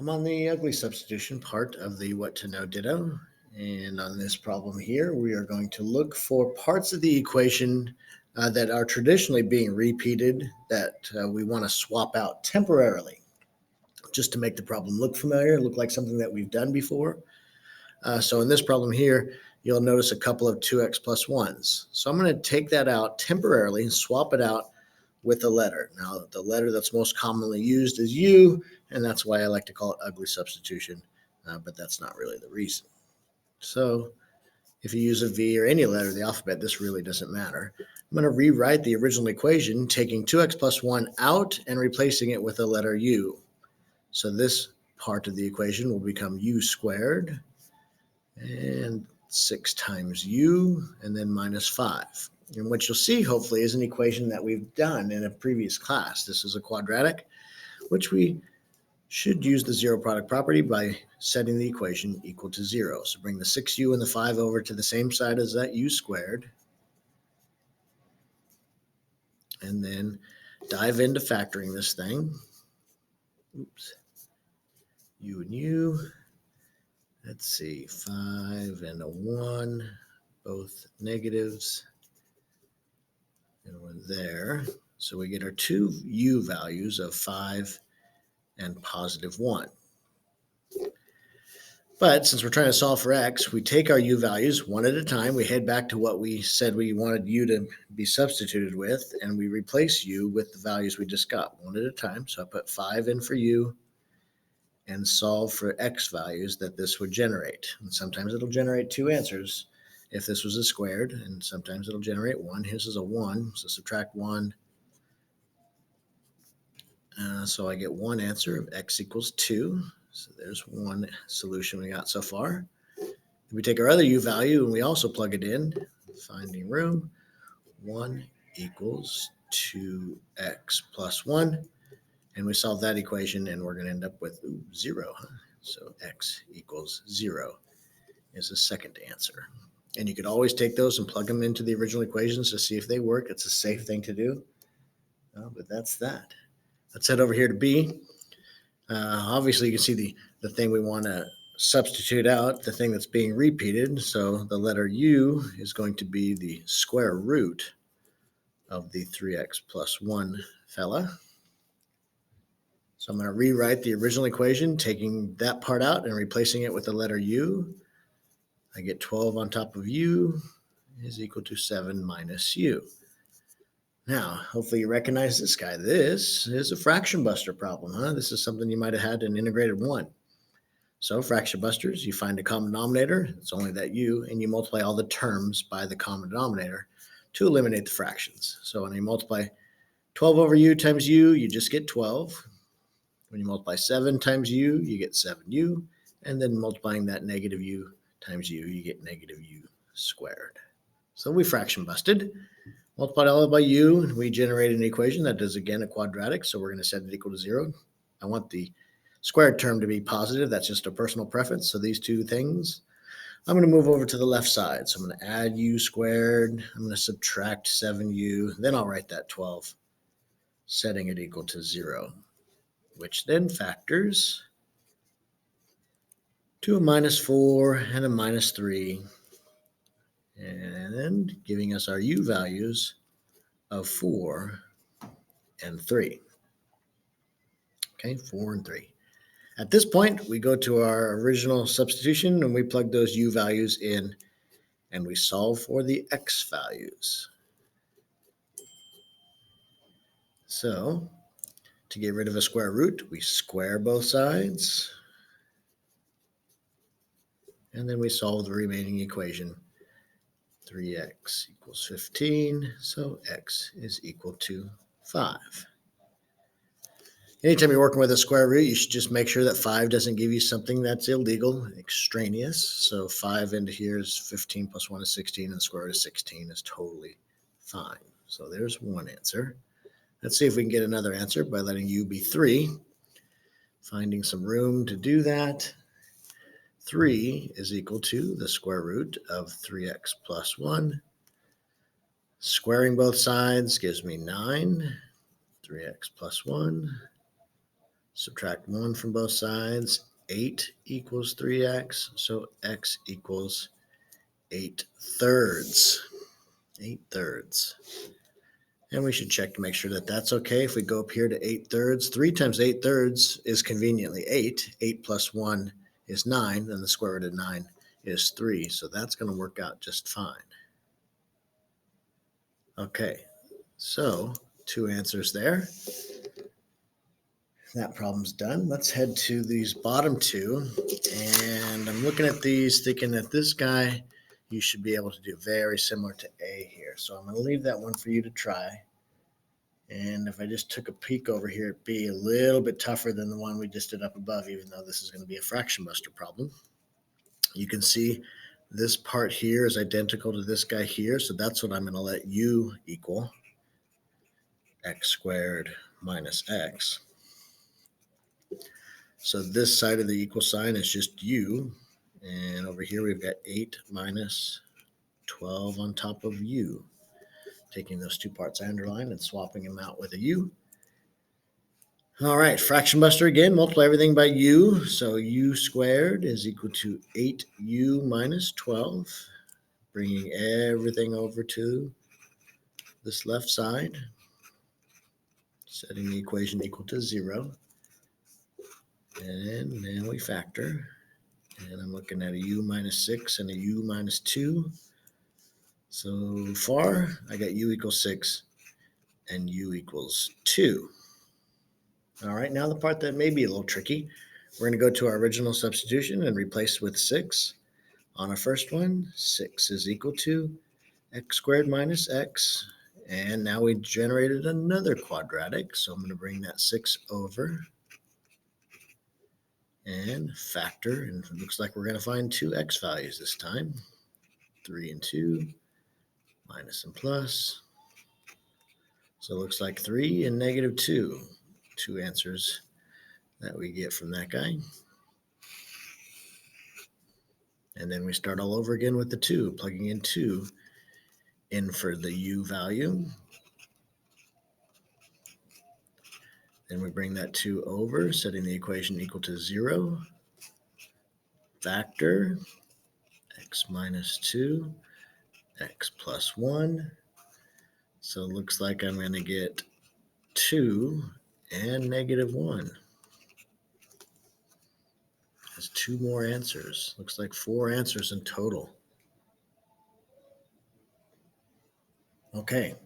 I'm on the ugly substitution part of the what to know ditto. And on this problem here, we are going to look for parts of the equation that are traditionally being repeated that we want to swap out temporarily just to make the problem look familiar, look like something that we've done before. So in this problem here, you'll notice a couple of 2x plus 1s. So I'm going to take that out temporarily and swap it out with a letter. Now, the letter that's most commonly used is U, and that's why I like to call it ugly substitution, but that's not really the reason. So if you use a V or any letter of the alphabet, this really doesn't matter. I'm going to rewrite the original equation, taking 2x plus 1 out and replacing it with the letter U. So this part of the equation will become U squared, and 6 times U, and then minus 5. And what you'll see, hopefully, is an equation that we've done in a previous class. This is a quadratic, which we should use the zero product property by setting the equation equal to 0. So bring the 6u and the 5 over to the same side as that u squared. And then dive into factoring this thing. Oops. U and u. Let's see, 5 and a 1, both negatives. And we're there. So we get our two u values of 5 and positive 1. But since we're trying to solve for x, we take our u values one at a time. We head back to what we said we wanted u to be substituted with, and we replace u with the values we just got one at a time. So I put 5 in for u and solve for x values that this would generate. And sometimes it'll generate two answers if this was a squared, and sometimes it'll generate one. His is a 1, so subtract 1. So I get one answer of x equals 2. So there's one solution we got so far. If we take our other u value and we also plug it in, finding room, 1 equals 2x plus 1. And we solve that equation, and we're going to end up with 0. So x equals 0 is the second answer. And you could always take those and plug them into the original equations to see if they work. It's a safe thing to do. But that's that. Let's head over here to B. Obviously, you can see the thing we want to substitute out, the thing that's being repeated. So the letter U is going to be the square root of the 3x plus 1 fella. So I'm going to rewrite the original equation, taking that part out and replacing it with the letter U. I get 12 on top of U is equal to 7 minus U. Now, hopefully you recognize this guy. This is a fraction buster problem, huh? This is something you might have had in integrated 1. So fraction busters, you find a common denominator, it's only that u, and you multiply all the terms by the common denominator to eliminate the fractions. So when you multiply 12 over u times u, you just get 12. When you multiply 7 times u, you get 7u. And then multiplying that negative u times u, you get negative u squared. So we fraction busted. Multiplied all by u, and we generate an equation that is, again, a quadratic, so we're going to set it equal to 0. I want the squared term to be positive. That's just a personal preference. So these two things, I'm going to move over to the left side. So I'm going to add u squared. I'm going to subtract 7u. Then I'll write that 12, setting it equal to 0, which then factors to a minus 4 and a minus 3. And giving us our u values of 4 and 3. Okay, 4 and 3. At this point, we go to our original substitution and we plug those u values in and we solve for the x values. So to get rid of a square root, we square both sides. And then we solve the remaining equation. 3x equals 15, so x is equal to 5. Anytime you're working with a square root, you should just make sure that 5 doesn't give you something that's illegal, extraneous. So 5 into here is 15 plus 1 is 16, and the square root of 16 is totally fine. So there's one answer. Let's see if we can get another answer by letting u be 3. Finding some room to do that. 3 is equal to the square root of 3x plus 1. Squaring both sides gives me 9. 3x plus 1. Subtract 1 from both sides. 8 equals 3x, so x equals 8/3. 8/3. And we should check to make sure that that's okay. If we go up here to 8/3, 3 times 8/3 is conveniently 8. 8 plus 1 is 9, and the square root of 9 is 3. So that's going to work out just fine. Okay, so 2 answers there. That problem's done. Let's head to these bottom 2. And I'm looking at these thinking that this guy you should be able to do very similar to A here. So I'm going to leave that one for you to try. And if I just took a peek over here, it'd be a little bit tougher than the one we just did up above, even though this is going to be a fraction buster problem. You can see this part here is identical to this guy here. So that's what I'm going to let u equal x squared minus x. So this side of the equal sign is just u. And over here we've got 8 minus 12 on top of u. Taking those two parts I underlined and swapping them out with a u. All right, fraction buster again, multiply everything by u. So u squared is equal to 8u minus 12. Bringing everything over to this left side. Setting the equation equal to 0. And then we factor. And I'm looking at a u minus 6 and a u minus 2. So far, I got u equals 6 and u equals 2. All right, now the part that may be a little tricky. We're going to go to our original substitution and replace with 6. On our first one, 6 is equal to x squared minus x. And now we generated another quadratic. So I'm going to bring that 6 over and factor. And it looks like we're going to find 2 x values this time. 3 and 2, minus and plus. So it looks like 3 and negative 2. 2 answers that we get from that guy. And then we start all over again with the 2, plugging in 2 in for the u value. Then we bring that 2 over, setting the equation equal to 0. Factor, x minus 2, x plus 1. So it looks like I'm going to get 2 and negative 1. That's 2 more answers. Looks like 4 answers in total. Okay.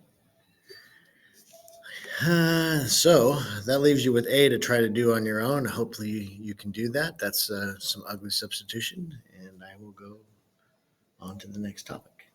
So that leaves you with A to try to do on your own. Hopefully you can do that. That's some ugly substitution, and I will go on to the next topic.